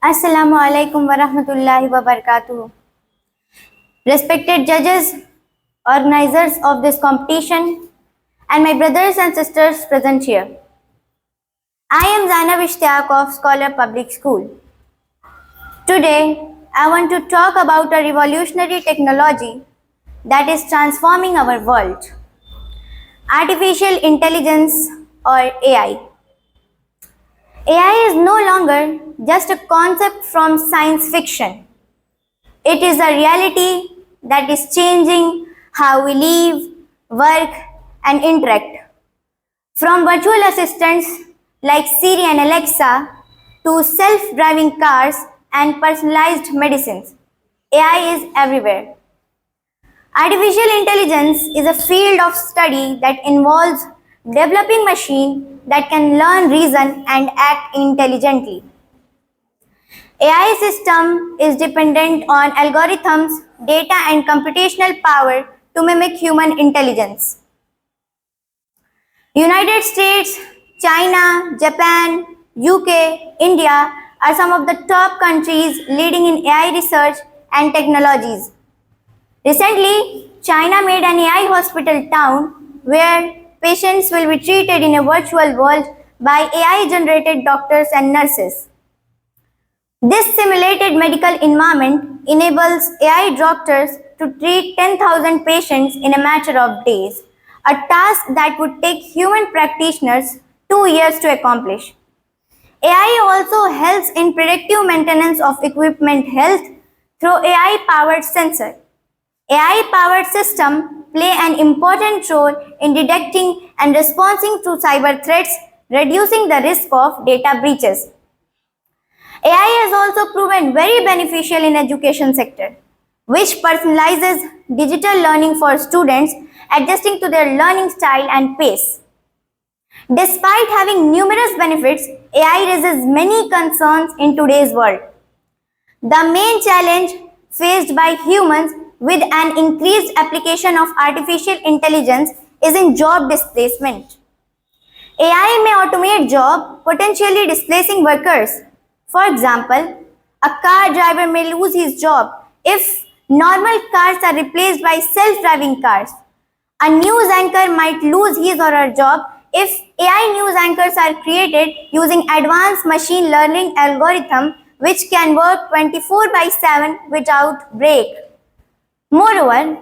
Assalamu alaikum wa rahmatullahi wa barakatuh. Respected judges, organizers of this competition, and my brothers and sisters present here. I am Zainab Ishtiyaq of Scholar Public School. Today, I want to talk about a revolutionary technology that is transforming our world. Artificial intelligence or AI. AI is no longer just a concept from science fiction. It is a reality that is changing how we live, work, and interact. From virtual assistants like Siri and Alexa to self-driving cars and personalized medicines, AI is everywhere. Artificial intelligence is a field of study that involves developing machines that can learn, reason, and act intelligently. AI system is dependent on algorithms, data, and computational power to mimic human intelligence. United States, China, Japan, UK, India are some of the top countries leading in AI research and technologies. Recently, China made an AI hospital town where patients will be treated in a virtual world by AI-generated doctors and nurses. This simulated medical environment enables AI doctors to treat 10,000 patients in a matter of days, a task that would take human practitioners 2 years to accomplish. AI also helps in predictive maintenance of equipment health through AI-powered sensor. AI-powered systems play an important role in detecting and responding to cyber threats, reducing the risk of data breaches. AI has also proven very beneficial in education sector, which personalizes digital learning for students, adjusting to their learning style and pace. Despite having numerous benefits, AI raises many concerns in today's world. The main challenge faced by humans with an increased application of artificial intelligence is in job displacement. AI may automate jobs, potentially displacing workers. For example, a car driver may lose his job if normal cars are replaced by self-driving cars. A news anchor might lose his or her job if AI news anchors are created using advanced machine learning algorithms which can work 24/7 without break. Moreover,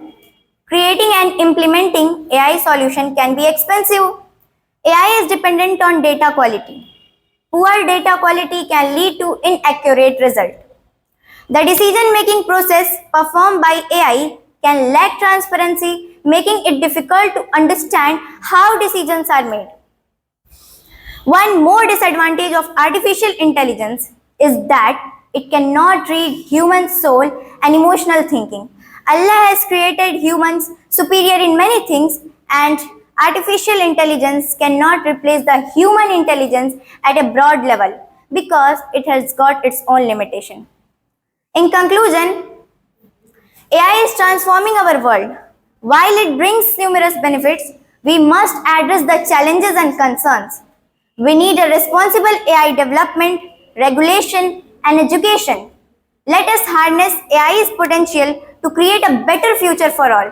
creating and implementing AI solution can be expensive. AI is dependent on data quality. Poor data quality can lead to inaccurate results. The decision-making process performed by AI can lack transparency, making it difficult to understand how decisions are made. One more disadvantage of artificial intelligence is that it cannot read human soul and emotional thinking. Allah has created humans superior in many things, and artificial intelligence cannot replace the human intelligence at a broad level because it has got its own limitation. In conclusion, AI is transforming our world. While it brings numerous benefits, we must address the challenges and concerns. We need a responsible AI development, regulation, and education. Let us harness AI's potential to create a better future for all.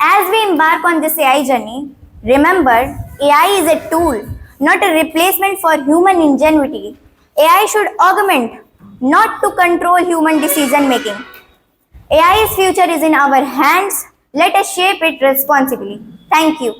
As we embark on this AI journey, remember AI is a tool, not a replacement for human ingenuity. AI should augment, not to control human decision making. AI's future is in our hands. Let us shape it responsibly. Thank you.